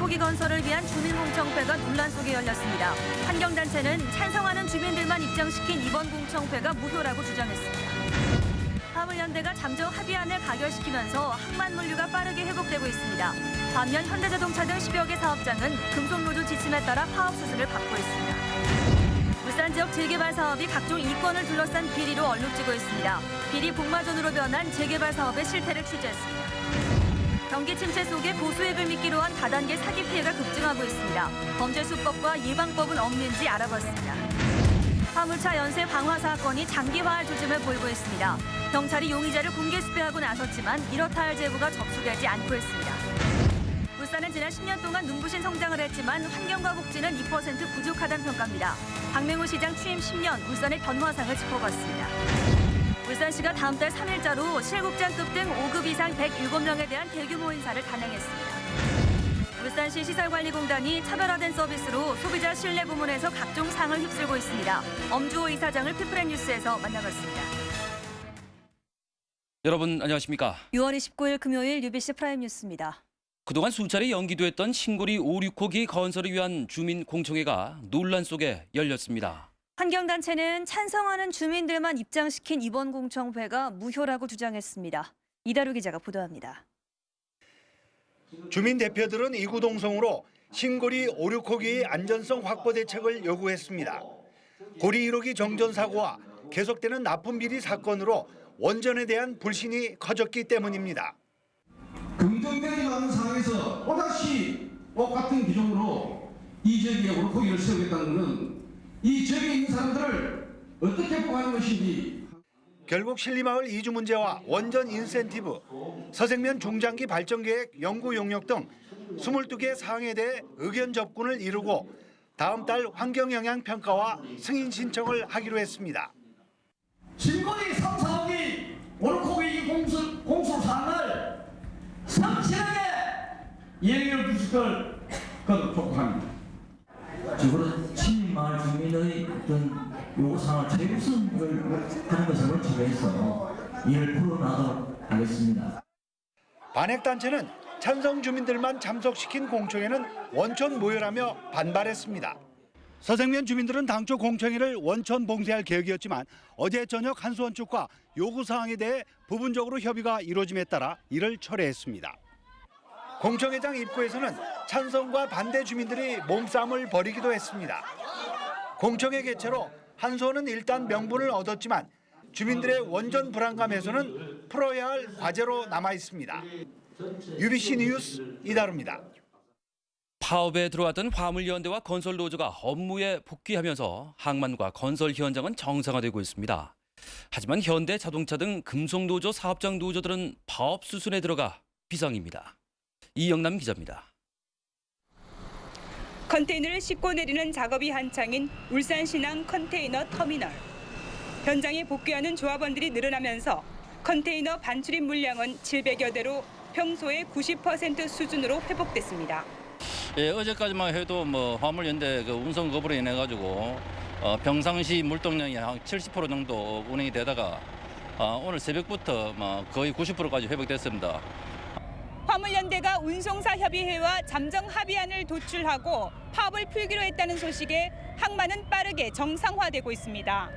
오리코기 건설을 위한 주민공청회가 논란 속에 열렸습니다. 환경단체는 찬성하는 주민들만 입장시킨 이번 공청회가 무효라고 주장했습니다. 화물연대가 잠정 합의안을 가결시키면서 항만물류가 빠르게 회복되고 있습니다. 반면 현대자동차 등 10여 개 사업장은 금속노조 지침에 따라 파업 수순을 밟고 있습니다. 울산 지역 재개발 사업이 각종 이권을 둘러싼 비리로 얼룩지고 있습니다. 비리 복마전으로 변한 재개발 사업의 실태를 취재했습니다. 경기 침체 속에 고수익을 미끼로 한 다단계 사기 피해가 급증하고 있습니다. 범죄수법과 예방법은 없는지 알아봤습니다. 화물차 연쇄 방화 사건이 장기화할 조짐을 보이고 있습니다. 경찰이 용의자를 공개 수배하고 나섰지만 이렇다 할 제보가 접수되지 않고 있습니다. 울산은 지난 10년 동안 눈부신 성장을 했지만 환경과 복지는 2% 부족하다는 평가입니다. 박맹호 시장 취임 10년 울산의 변화상을 짚어봤습니다. 울산시가 다음 달 3일자로 실국장급 등 5급 이상 107명에 대한 대규모 인사를 단행했습니다. 울산시 시설관리공단이 차별화된 서비스로 소비자 신뢰 부문에서 각종 상을 휩쓸고 있습니다. 엄주호 이사장을 피플앤뉴스에서 만나봤습니다. 여러분 안녕하십니까? 6월 29일 금요일 UBC 프라임 뉴스입니다. 그동안 수차례 연기됐던 신고리 5, 6호기 건설을 위한 주민 공청회가 논란 속에 열렸습니다. 환경단체는 찬성하는 주민들만 입장시킨 이번 공청회가 무효라고 주장했습니다. 이다루 기자가 보도합니다. 주민 대표들은 이구동성으로 신고리 5, 6호기의 안전성 확보 대책을 요구했습니다. 고리 1호기 정전 사고와 계속되는 납품 비리 사건으로 원전에 대한 불신이 커졌기 때문입니다. 긍정되지 않은 상황에서 또다시 똑같은 규정으로 이 지역에 5호기를 세우겠다는 것은 이 지역에 있는 사람들을 어떻게 보호하는 것인지. 결국 신리마을 이주 문제와 원전 인센티브, 서생면 중장기 발전계획 연구 용역 등 22개 사항에 대해 의견 접근을 이루고 다음 달 환경영향평가와 승인 신청을 하기로 했습니다. 신고리 3, 4호기 5호기 공수 사항을 성실하게 이행해 주실 걸 촉구합니다. 적어도 신림마을 주민의 어떤 요구사항을 최우선을 하는 것을 원칙으로 해서 이를 풀어나가도록 하겠습니다. 반핵단체는 찬성 주민들만 참석시킨 공청회는 원천 모여라며 반발했습니다. 서생면 주민들은 당초 공청회를 원천 봉쇄할 계획이었지만 어제 저녁 한수원 측과 요구사항에 대해 부분적으로 협의가 이루어짐에 따라 이를 철회했습니다. 공청회장 입구에서는 찬성과 반대 주민들이 몸싸움을 벌이기도 했습니다. 공청회 개최로 한수원은 일단 명분을 얻었지만 주민들의 원전 불안감 해소는 풀어야 할 과제로 남아 있습니다. UBC 뉴스 이다루입니다. 파업에 들어왔던 화물연대와 건설노조가 업무에 복귀하면서 항만과 건설 현장은 정상화되고 있습니다. 하지만 현대자동차 등 금속노조 사업장 노조들은 파업 수순에 들어가 비상입니다. 이영남 기자입니다. 컨테이너를 싣고 내리는 작업이 한창인 울산신항 컨테이너 터미널. 현장에 복귀하는 조합원들이 늘어나면서 컨테이너 반출입 물량은 700여 대로 평소의 90% 수준으로 회복됐습니다. 예, 어제까지만 해도 화물연대 운송 거부로 인해 가지고 평상시 물동량이 한 70% 정도 운행이 되다가 오늘 새벽부터 거의 90%까지 회복됐습니다. 화물연대가 운송사 협의회와 잠정 합의안을 도출하고 파업을 풀기로 했다는 소식에 항만은 빠르게 정상화되고 있습니다.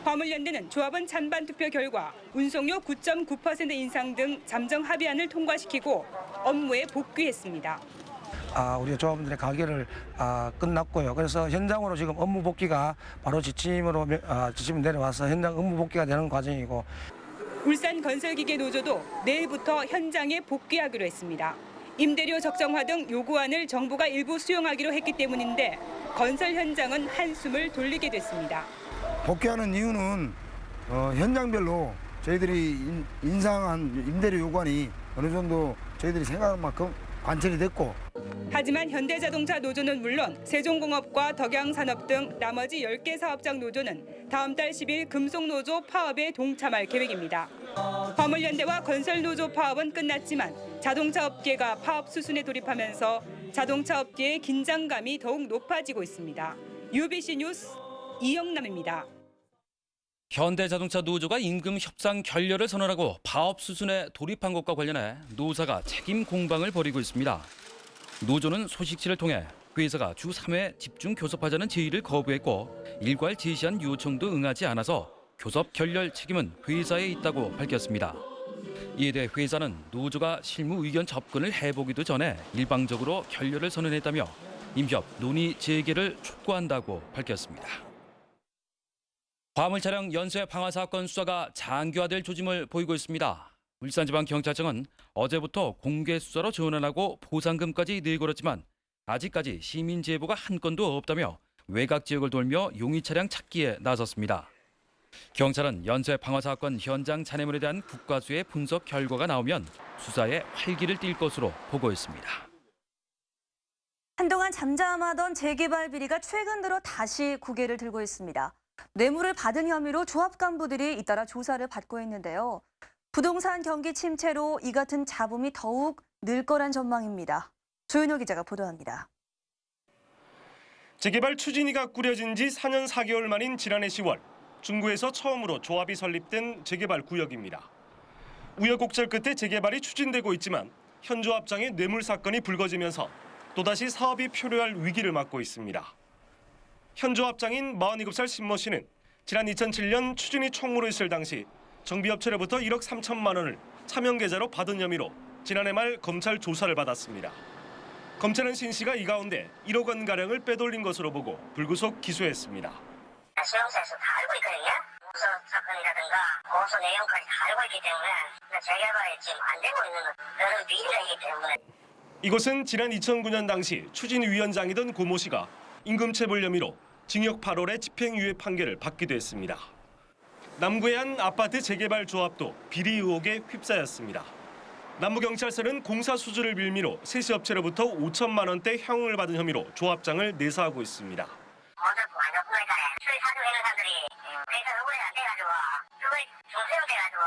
화물연대는 조합원 찬반 투표 결과 운송료 9.9% 인상 등 잠정 합의안을 통과시키고 업무에 복귀했습니다. 우리 조합원들의 가결을 끝났고요. 그래서 현장으로 지금 업무 복귀가 바로 지침으로 내려와서 현장 업무 복귀가 되는 과정이고. 울산 건설기계 노조도 내일부터 현장에 복귀하기로 했습니다. 임대료 적정화 등 요구안을 정부가 일부 수용하기로 했기 때문인데 건설 현장은 한숨을 돌리게 됐습니다. 복귀하는 이유는 현장별로 저희들이 인상한 임대료 요구안이 어느 정도 저희들이 생각한 만큼 관철이 됐고. 하지만 현대자동차 노조는 물론 세종공업과 덕양산업 등 나머지 10개 사업장 노조는 다음 달 10일 금속노조 파업에 동참할 계획입니다. 화물연대와 건설노조 파업은 끝났지만 자동차 업계가 파업 수순에 돌입하면서 자동차 업계의 긴장감이 더욱 높아지고 있습니다. UBC 뉴스 이영남입니다. 현대자동차 노조가 임금 협상 결렬을 선언하고 파업 수순에 돌입한 것과 관련해 노사가 책임 공방을 벌이고 있습니다. 노조는 소식지를 통해 회사가 주 3회 집중 교섭하자는 제의를 거부했고 일괄 제시한 요청도 응하지 않아서 교섭 결렬 책임은 회사에 있다고 밝혔습니다. 이에 대해 회사는 노조가 실무 의견 접근을 해보기도 전에 일방적으로 결렬을 선언했다며 임협 논의 재개를 촉구한다고 밝혔습니다. 화물 차량 연쇄 방화 사건 수사가 장기화될 조짐을 보이고 있습니다. 울산지방경찰청은 어제부터 공개 수사로 전환하고 보상금까지 내걸었지만 아직까지 시민 제보가 한 건도 없다며 외곽 지역을 돌며 용의 차량 찾기에 나섰습니다. 경찰은 연쇄 방화 사건 현장 잔해물에 대한 국과수의 분석 결과가 나오면 수사에 활기를 띨 것으로 보고 있습니다. 한동안 잠잠하던 재개발 비리가 최근 들어 다시 고개를 들고 있습니다. 뇌물을 받은 혐의로 조합 간부들이 잇따라 조사를 받고 있는데요. 부동산 경기 침체로 이 같은 잡음이 더욱 늘 거란 전망입니다. 조윤호 기자가 보도합니다. 재개발 추진위가 꾸려진 지 4년 4개월 만인 지난해 10월 중구에서 처음으로 조합이 설립된 재개발 구역입니다. 우여곡절 끝에 재개발이 추진되고 있지만 현 조합장의 뇌물 사건이 불거지면서 또다시 사업이 표류할 위기를 맞고 있습니다. 현 조합장인 47살 신모 씨는 지난 2007년 추진위 총무로 있을 당시 정비업체로부터 1억 3천만 원을 차명 계좌로 받은 혐의로 지난해 말 검찰 조사를 받았습니다. 검찰은 신 씨가 이 가운데 1억 원가량을 빼돌린 것으로 보고 불구속 기소했습니다. 신용사에서 다 알고 있거든요. 무서 사건이라든가 고소 내용까지 다 알고 있기 때문에 재개발이 지금 안 되고 있는 그런 비리가 있기 때문에. 이곳은 지난 2009년 당시 추진위원장이던 고모 씨가 임금체불 혐의로 징역 8월에 집행유예 판결을 받기도 했습니다. 남구의 한 아파트 재개발 조합도 비리 의혹에 휩싸였습니다. 남부경찰서는 공사 수주를 빌미로 세시업체로부터 5천만 원대 향응을 받은 혐의로 조합장을 내사하고 있습니다. 먼저 완전부니까 수리 사주하는 사람들이 회사 의뢰 안 돼가지고 그걸 중소형돼가지고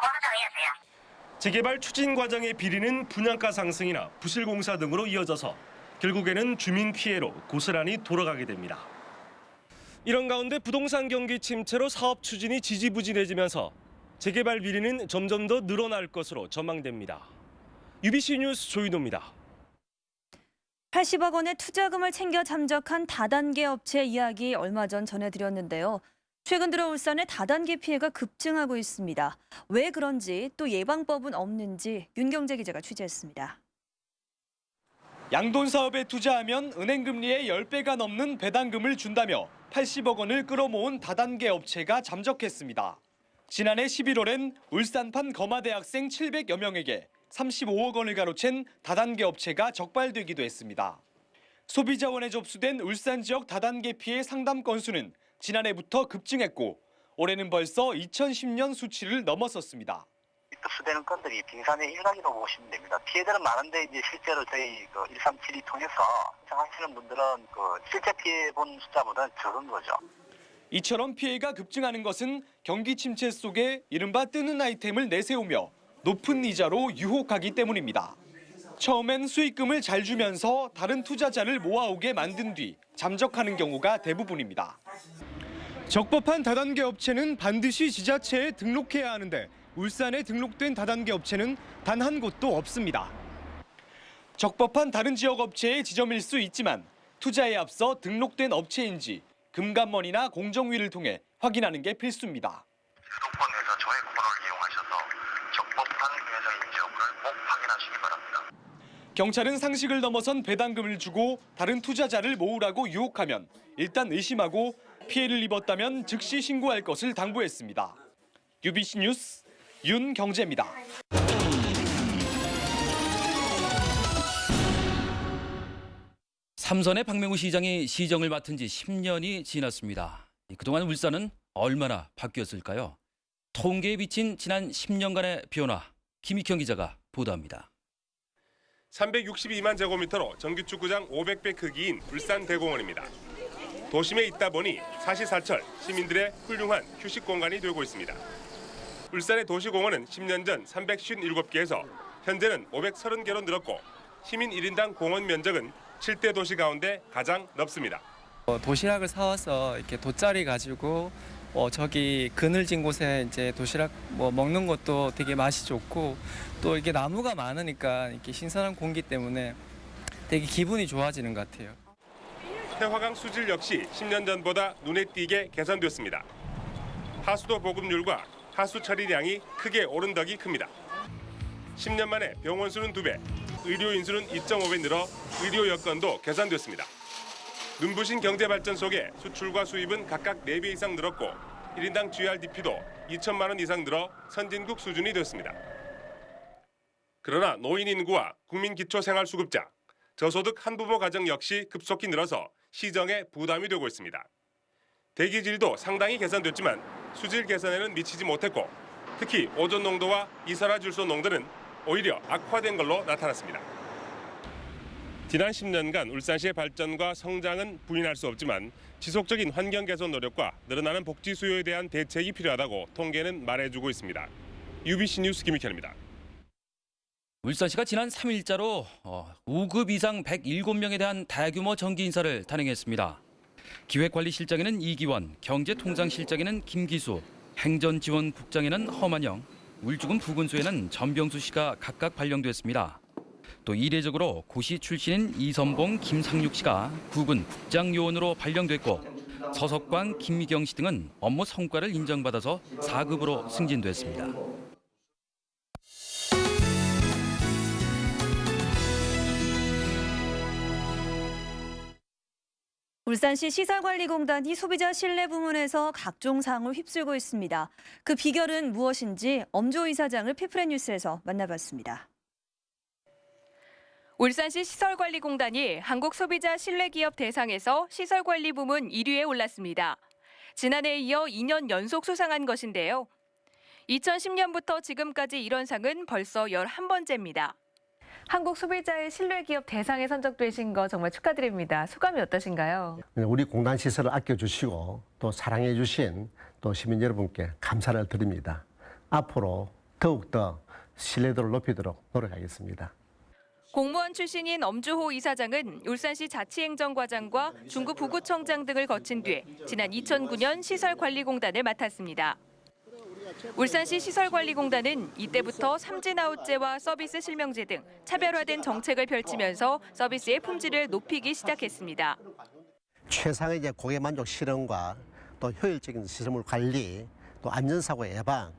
공사장이었어요. 재개발 추진 과정의 비리는 분양가 상승이나 부실 공사 등으로 이어져서 결국에는 주민 피해로 고스란히 돌아가게 됩니다. 이런 가운데 부동산 경기 침체로 사업 추진이 지지부진해지면서 재개발 비리는 점점 더 늘어날 것으로 전망됩니다. UBC 뉴스 조윤호입니다. 80억 원의 투자금을 챙겨 잠적한 다단계 업체 이야기 얼마 전 전해드렸는데요. 최근 들어 울산의 다단계 피해가 급증하고 있습니다. 왜 그런지 또 예방법은 없는지 윤경재 기자가 취재했습니다. 양돈 사업에 투자하면 은행 금리의 10배가 넘는 배당금을 준다며 80억 원을 끌어모은 다단계 업체가 잠적했습니다. 지난해 11월엔 울산판 거마대학생 700여 명에게 35억 원을 가로챈 다단계 업체가 적발되기도 했습니다. 소비자원에 접수된 울산 지역 다단계 피해 상담 건수는 지난해부터 급증했고 올해는 벌써 2010년 수치를 넘어섰습니다. 접수되는 건들이 빙산의 일각이라고 보시면 됩니다. 피해들은 많은데 이제 실제로 저희 137이 통해서 신청하시는 분들은 실제 피해 본 숫자보다는 적은 거죠. 이처럼 피해가 급증하는 것은 경기 침체 속에 이른바 뜨는 아이템을 내세우며 높은 이자로 유혹하기 때문입니다. 처음엔 수익금을 잘 주면서 다른 투자자를 모아오게 만든 뒤 잠적하는 경우가 대부분입니다. 적법한 다단계 업체는 반드시 지자체에 등록해야 하는데 울산에 등록된 다단계 업체는 단 한 곳도 없습니다. 적법한 다른 지역 업체의 지점일 수 있지만 투자에 앞서 등록된 업체인지 금감원이나 공정위를 통해 확인하는 게 필수입니다. 주도권에서 저의 코너를 이용하셔서 적법한 회사인지 여부를 꼭 확인하시기 바랍니다. 경찰은 상식을 넘어선 배당금을 주고 다른 투자자를 모으라고 유혹하면 일단 의심하고 피해를 입었다면 즉시 신고할 것을 당부했습니다. UBC 뉴스 윤경재입니다. 삼선의 박명우 시장이 시정을 맡은 지 10년이 지났습니다. 그동안 울산은 얼마나 바뀌었을까요? 통계에 비친 지난 10년간의 변화, 김익형 기자가 보도합니다. 362만 제곱미터로 정규축구장 500배 크기인 울산대공원입니다. 도심에 있다 보니 사시사철 시민들의 훌륭한 휴식 공간이 되고 있습니다. 울산의 도시공원은 10년 전 357개에서 현재는 530개로 늘었고 시민 1인당 공원 면적은 7대 도시 가운데 가장 넓습니다. 도시락을 사와서 이렇게 돗자리 가지고 저기 그늘진 곳에 이제 도시락 먹는 것도 되게 맛이 좋고 또 이게 나무가 많으니까 이렇게 신선한 공기 때문에 되게 기분이 좋아지는 것 같아요. 태화강 수질 역시 10년 전보다 눈에 띄게 개선됐습니다. 하수도 보급률과 하수 처리량이 크게 오른 덕이 큽니다. 10년 만에 병원 수는 2배, 의료 인수는 2.5배 늘어 의료 여건도 개선됐습니다. 눈부신 경제 발전 속에 수출과 수입은 각각 4배 이상 늘었고 1인당 GRDP도 2천만 원 이상 늘어 선진국 수준이 됐습니다. 그러나 노인 인구와 국민 기초생활수급자, 저소득 한부모 가정 역시 급속히 늘어서 시정에 부담이 되고 있습니다. 대기질도 상당히 개선됐지만 수질 개선에는 미치지 못했고 특히 오존 농도와 이산화질소 농도는 오히려 악화된 걸로 나타났습니다. 지난 10년간 울산시의 발전과 성장은 부인할 수 없지만 지속적인 환경 개선 노력과 늘어나는 복지 수요에 대한 대책이 필요하다고 통계는 말해주고 있습니다. UBC 뉴스 김익현입니다. 울산시가 지난 3일자로 5급 이상 107명에 대한 대규모 정기 인사를 단행했습니다. 기획관리실장에는 이기원, 경제통상실장에는 김기수, 행전지원국장에는 허만영, 울주군 부군수에는 전병수 씨가 각각 발령됐습니다. 또 이례적으로 고시 출신인 이선봉, 김상육 씨가 부군 국장요원으로 발령됐고 서석광, 김미경 씨 등은 업무 성과를 인정받아서 4급으로 승진됐습니다. 울산시 시설관리공단이 소비자 신뢰 부문에서 각종 상을 휩쓸고 있습니다. 그 비결은 무엇인지 엄조 이사장을 피플앤뉴스에서 만나봤습니다. 울산시 시설관리공단이 한국소비자 신뢰기업 대상에서 시설관리 부문 1위에 올랐습니다. 지난해에 이어 2년 연속 수상한 것인데요. 2010년부터 지금까지 이런 상은 벌써 11번째입니다. 한국 소비자의 신뢰기업 대상에 선정되신 거 정말 축하드립니다. 소감이 어떠신가요? 우리 공단 시설을 아껴주시고 또 사랑해주신 또 시민 여러분께 감사를 드립니다. 앞으로 더욱더 신뢰도를 높이도록 노력하겠습니다. 공무원 출신인 엄주호 이사장은 울산시 자치행정과장과 중구 부구청장 등을 거친 뒤 지난 2009년 시설관리공단을 맡았습니다. 울산시 시설관리공단은 이때부터 삼진아웃제와 서비스 실명제 등 차별화된 정책을 펼치면서 서비스의 품질을 높이기 시작했습니다. 최상의 고객 만족 실현과 또 효율적인 시설물 관리, 또 안전사고 예방,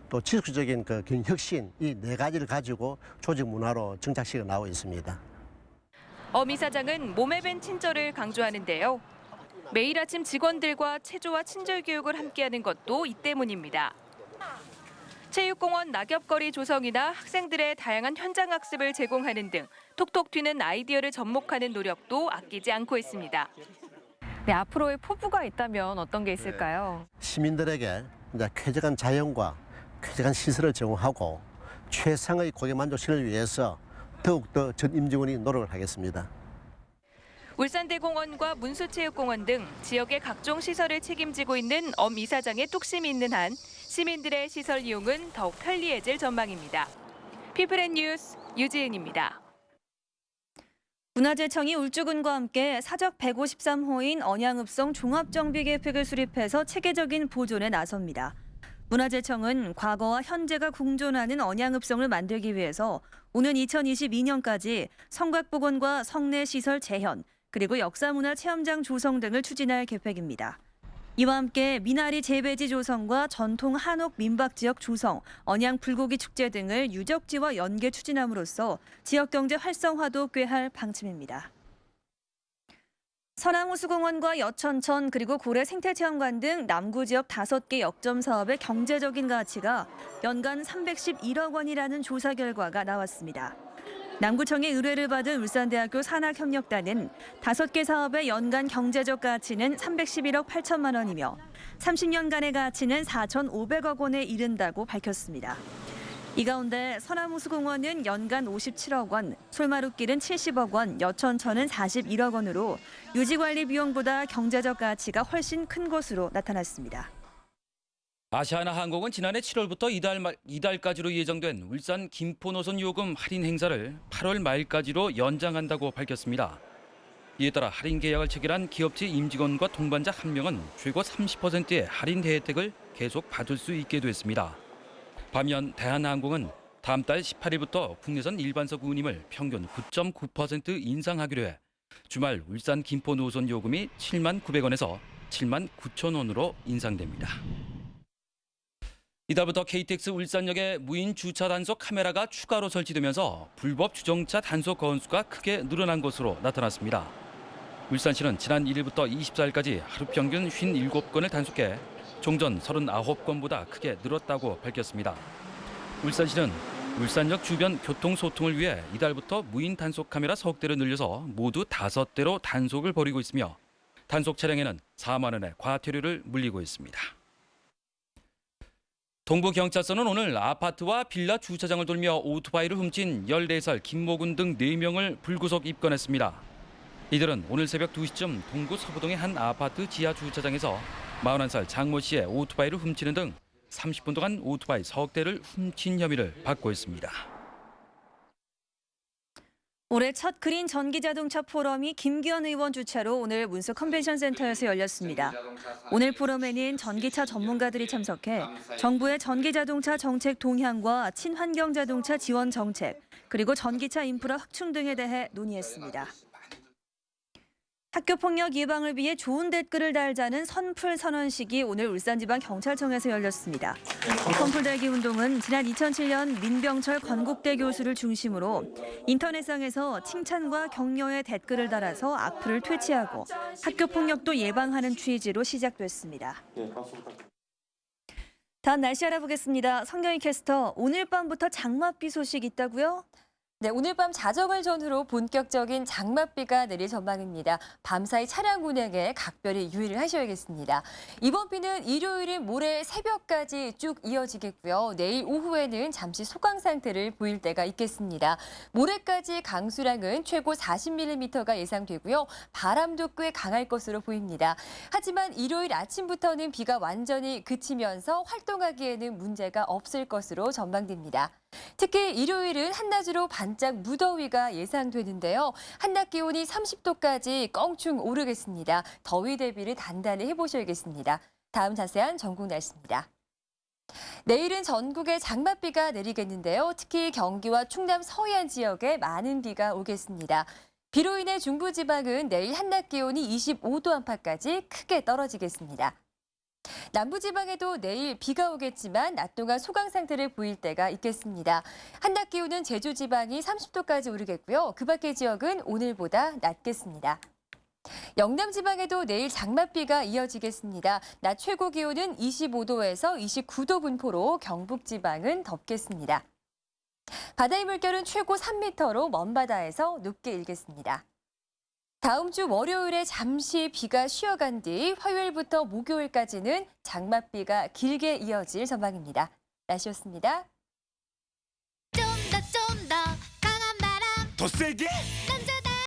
또 지속적인 혁신 이 4가지를 가지고 조직 문화로 정착시켜 나오고 있습니다. 엄 이사장은 몸에 밴 친절을 강조하는데요. 매일 아침 직원들과 체조와 친절 교육을 함께하는 것도 이 때문입니다. 체육공원 낙엽거리 조성이나 학생들의 다양한 현장 학습을 제공하는 등 톡톡 튀는 아이디어를 접목하는 노력도 아끼지 않고 있습니다. 네, 앞으로의 포부가 있다면 어떤 게 있을까요? 시민들에게 이제 쾌적한 자연과 쾌적한 시설을 제공하고 최상의 고객 만족 실현을 위해서 더욱더 전 임직원이 노력을 하겠습니다. 울산대공원과 문수체육공원 등 지역의 각종 시설을 책임지고 있는 엄 이사장의 뚝심이 있는 한 시민들의 시설 이용은 더욱 편리해질 전망입니다. 피플앤뉴스 유지은입니다. 문화재청이 울주군과 함께 사적 153호인 언양읍성 종합정비계획을 수립해서 체계적인 보존에 나섭니다. 문화재청은 과거와 현재가 공존하는 언양읍성을 만들기 위해서 오는 2022년까지 성곽복원과 성내시설 재현, 그리고 역사문화 체험장 조성 등을 추진할 계획입니다. 이와 함께 미나리 재배지 조성과 전통 한옥 민박 지역 조성, 언양 불고기 축제 등을 유적지와 연계 추진함으로써 지역 경제 활성화도 꾀할 방침입니다. 서남호수공원과 여천천 그리고 고래 생태체험관 등 남구 지역 5개 역점 사업의 경제적인 가치가 연간 311억 원이라는 조사 결과가 나왔습니다. 남구청의 의뢰를 받은 울산대학교 산학협력단은 5개 사업의 연간 경제적 가치는 311억 8천만 원이며 30년간의 가치는 4,500억 원에 이른다고 밝혔습니다. 이 가운데 서남호수공원은 연간 57억 원, 솔마룻길은 70억 원, 여천천은 41억 원으로 유지관리 비용보다 경제적 가치가 훨씬 큰 것으로 나타났습니다. 아시아나항공은 지난해 7월부터 이달까지로 예정된 울산 김포 노선 요금 할인 행사를 8월 말까지로 연장한다고 밝혔습니다. 이에 따라 할인 계약을 체결한 기업체 임직원과 동반자 1명은 최고 30%의 할인 혜택을 계속 받을 수 있게 됐습니다. 반면 대한항공은 다음 달 18일부터 국내선 일반석 운임을 평균 9.9% 인상하기로 해 주말 울산 김포 노선 요금이 7만 900원에서 7만 9천 원으로 인상됩니다. 이달부터 KTX 울산역에 무인 주차 단속 카메라가 추가로 설치되면서 불법 주정차 단속 건수가 크게 늘어난 것으로 나타났습니다. 울산시는 지난 1일부터 24일까지 하루 평균 57건을 단속해 종전 39건보다 크게 늘었다고 밝혔습니다. 울산시는 울산역 주변 교통 소통을 위해 이달부터 무인 단속 카메라 석 대를 늘려서 모두 5대로 단속을 벌이고 있으며 단속 차량에는 4만 원의 과태료를 물리고 있습니다. 동부경찰서는 오늘 아파트와 빌라 주차장을 돌며 오토바이를 훔친 14살 김모군 등 4명을 불구속 입건했습니다. 이들은 오늘 새벽 2시쯤 동구 서부동의 한 아파트 지하 주차장에서 41살 장모 씨의 오토바이를 훔치는 등 30분 동안 오토바이 석 대를 훔친 혐의를 받고 있습니다. 올해 첫 그린 전기자동차 포럼이 김기현 의원 주최로 오늘 문수 컨벤션 센터에서 열렸습니다. 오늘 포럼에는 전기차 전문가들이 참석해 정부의 전기자동차 정책 동향과 친환경 자동차 지원 정책, 그리고 전기차 인프라 확충 등에 대해 논의했습니다. 학교폭력 예방을 위해 좋은 댓글을 달자는 선풀 선언식이 오늘 울산지방경찰청에서 열렸습니다. 선풀 달기 운동은 지난 2007년 민병철 건국대 교수를 중심으로 인터넷상에서 칭찬과 격려의 댓글을 달아서 악플을 퇴치하고 학교폭력도 예방하는 취지로 시작됐습니다. 다음 날씨 알아보겠습니다. 성경희 캐스터, 오늘 밤부터 장맛비 소식 있다고요? 네, 오늘 밤 자정을 전후로 본격적인 장맛비가 내릴 전망입니다. 밤사이 차량 운행에 각별히 유의를 하셔야겠습니다. 이번 비는 일요일인 모레 새벽까지 쭉 이어지겠고요. 내일 오후에는 잠시 소강 상태를 보일 때가 있겠습니다. 모레까지 강수량은 최고 40mm가 예상되고요. 바람도 꽤 강할 것으로 보입니다. 하지만 일요일 아침부터는 비가 완전히 그치면서 활동하기에는 문제가 없을 것으로 전망됩니다. 특히 일요일은 한낮으로 반짝 무더위가 예상되는데요. 한낮 기온이 30도까지 껑충 오르겠습니다. 더위 대비를 단단히 해보셔야겠습니다. 다음 자세한 전국 날씨입니다. 내일은 전국에 장맛비가 내리겠는데요. 특히 경기와 충남 서해안 지역에 많은 비가 오겠습니다. 비로 인해 중부지방은 내일 한낮 기온이 25도 안팎까지 크게 떨어지겠습니다. 남부지방에도 내일 비가 오겠지만 낮 동안 소강 상태를 보일 때가 있겠습니다. 한낮 기온은 제주지방이 30도까지 오르겠고요. 그 밖의 지역은 오늘보다 낮겠습니다. 영남지방에도 내일 장맛비가 이어지겠습니다. 낮 최고 기온은 25도에서 29도 분포로 경북지방은 덥겠습니다. 바다의 물결은 최고 3m로 먼바다에서 높게 일겠습니다. 다음 주 월요일에 잠시 비가 쉬어간 뒤 화요일부터 목요일까지는 장맛비가 길게 이어질 전망입니다. 날씨였습니다. 좀 더 강한 바람 더 세게?